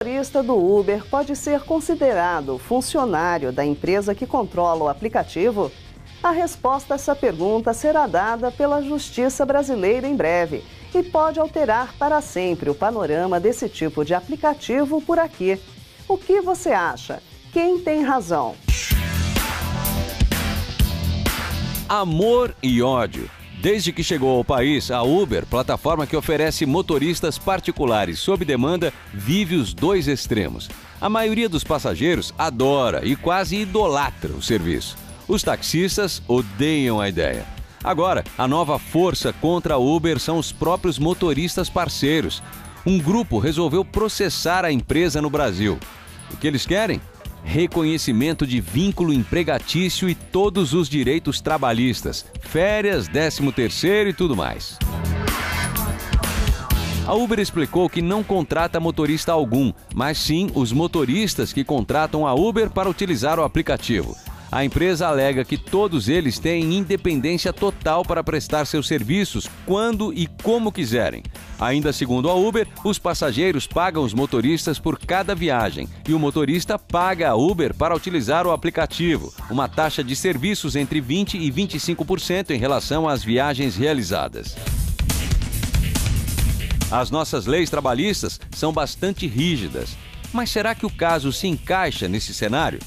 O motorista do Uber pode ser considerado funcionário da empresa que controla o aplicativo? A resposta a essa pergunta será dada pela Justiça brasileira em breve e pode alterar para sempre o panorama desse tipo de aplicativo por aqui. O que você acha? Quem tem razão? Amor e ódio. Desde que chegou ao país, a Uber, plataforma que oferece motoristas particulares sob demanda, vive os dois extremos. A maioria dos passageiros adora e quase idolatra o serviço. Os taxistas odeiam a ideia. Agora, a nova força contra a Uber são os próprios motoristas parceiros. Um grupo resolveu processar a empresa no Brasil. O que eles querem? Reconhecimento de vínculo empregatício e todos os direitos trabalhistas, férias, 13º e tudo mais. A Uber explicou que não contrata motorista algum, mas sim os motoristas que contratam a Uber para utilizar o aplicativo. A empresa alega que todos eles têm independência total para prestar seus serviços quando e como quiserem. Ainda segundo a Uber, os passageiros pagam os motoristas por cada viagem e o motorista paga a Uber para utilizar o aplicativo, uma taxa de serviços entre 20% e 25% em relação às viagens realizadas. As nossas leis trabalhistas são bastante rígidas, mas será que o caso se encaixa nesse cenário?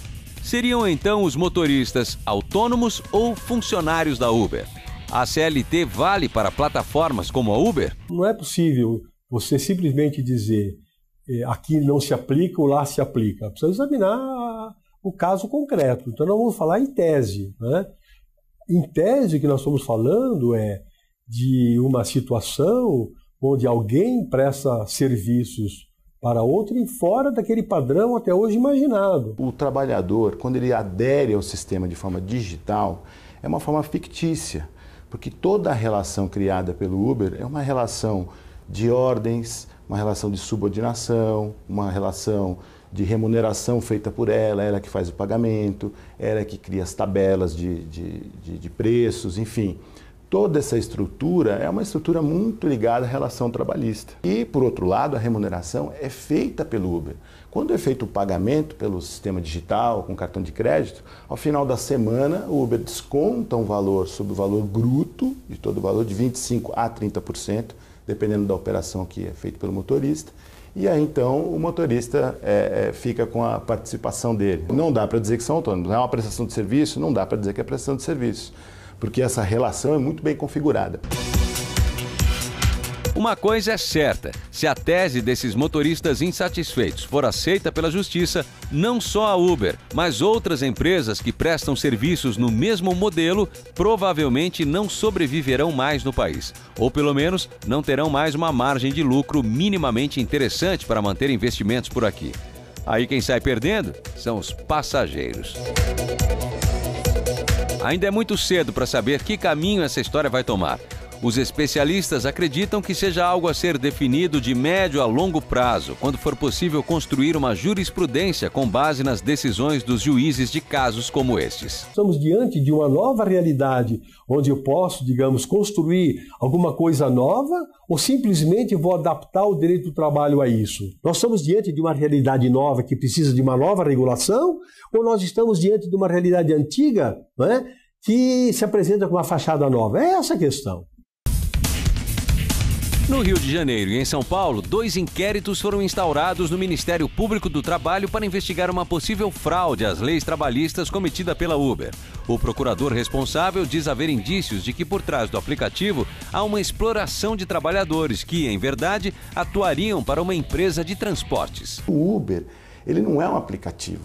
Seriam então os motoristas autônomos ou funcionários da Uber? A CLT vale para plataformas como a Uber? Não é possível você simplesmente dizer aqui não se aplica ou lá se aplica. Precisa examinar o caso concreto. Então nós vamos falar em tese, né? Em tese, o que nós estamos falando é de uma situação onde alguém presta serviços para outrem fora daquele padrão até hoje imaginado. O trabalhador, quando ele adere ao sistema de forma digital, é uma forma fictícia, porque toda a relação criada pelo Uber é uma relação de ordens, uma relação de subordinação, uma relação de remuneração feita por ela que faz o pagamento, ela que cria as tabelas de preços, enfim. Toda essa estrutura é uma estrutura muito ligada à relação trabalhista. E, por outro lado, a remuneração é feita pelo Uber. Quando é feito o pagamento pelo sistema digital, com cartão de crédito, ao final da semana, o Uber desconta um valor sobre o valor bruto, de todo o valor, de 25% a 30%, dependendo da operação que é feita pelo motorista. E aí, então, o motorista fica com a participação dele. Não dá para dizer que são autônomos. Não é uma prestação de serviço? Não dá para dizer que é prestação de serviço, porque essa relação é muito bem configurada. Uma coisa é certa, se a tese desses motoristas insatisfeitos for aceita pela Justiça, não só a Uber, mas outras empresas que prestam serviços no mesmo modelo provavelmente não sobreviverão mais no país, ou pelo menos não terão mais uma margem de lucro minimamente interessante para manter investimentos por aqui. Aí quem sai perdendo são os passageiros. Ainda é muito cedo para saber que caminho essa história vai tomar. Os especialistas acreditam que seja algo a ser definido de médio a longo prazo, quando for possível construir uma jurisprudência com base nas decisões dos juízes de casos como estes. Estamos diante de uma nova realidade, onde eu posso, digamos, construir alguma coisa nova ou simplesmente vou adaptar o direito do trabalho a isso? Nós estamos diante de uma realidade nova que precisa de uma nova regulação ou nós estamos diante de uma realidade antiga, né, que se apresenta com uma fachada nova? É essa a questão. No Rio de Janeiro e em São Paulo, 2 inquéritos foram instaurados no Ministério Público do Trabalho para investigar uma possível fraude às leis trabalhistas cometida pela Uber. O procurador responsável diz haver indícios de que por trás do aplicativo há uma exploração de trabalhadores que, em verdade, atuariam para uma empresa de transportes. O Uber, ele não é um aplicativo,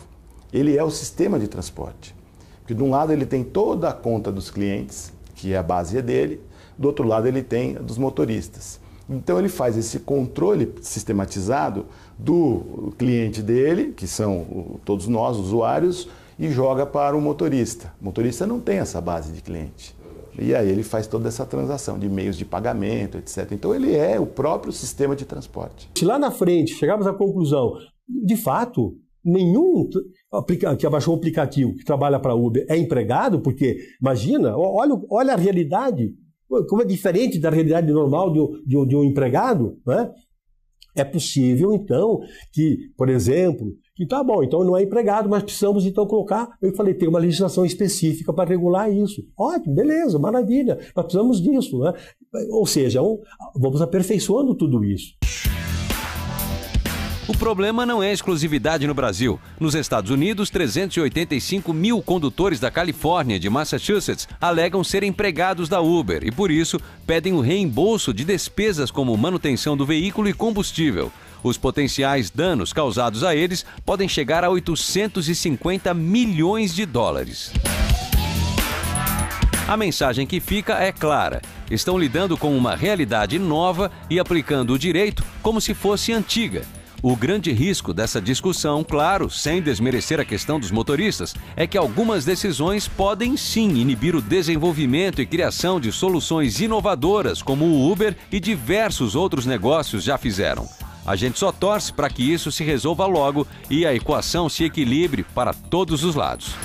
ele é o sistema de transporte. Porque de um lado ele tem toda a conta dos clientes, que é a base dele, do outro lado ele tem a dos motoristas. Então ele faz esse controle sistematizado do cliente dele, que são todos nós, usuários, e joga para o motorista. O motorista não tem essa base de cliente. E aí ele faz toda essa transação de meios de pagamento, etc. Então ele é o próprio sistema de transporte. Se lá na frente chegarmos à conclusão, de fato, nenhum que abaixou o aplicativo que trabalha para a Uber é empregado, porque, imagina, olha a realidade, como é diferente da realidade normal de um empregado, né? É possível, então, que, por exemplo, que tá bom, então não é empregado, mas precisamos então colocar, eu falei, tem uma legislação específica para regular isso. Ótimo, beleza, maravilha, nós precisamos disso, né? Ou seja, vamos aperfeiçoando tudo isso. O problema não é exclusividade no Brasil. Nos Estados Unidos, 385 mil condutores da Califórnia e de Massachusetts alegam serem empregados da Uber e, por isso, pedem o reembolso de despesas como manutenção do veículo e combustível. Os potenciais danos causados a eles podem chegar a 850 milhões de dólares. A mensagem que fica é clara. Estão lidando com uma realidade nova e aplicando o direito como se fosse antiga. O grande risco dessa discussão, claro, sem desmerecer a questão dos motoristas, é que algumas decisões podem sim inibir o desenvolvimento e criação de soluções inovadoras, como o Uber e diversos outros negócios já fizeram. A gente só torce para que isso se resolva logo e a equação se equilibre para todos os lados.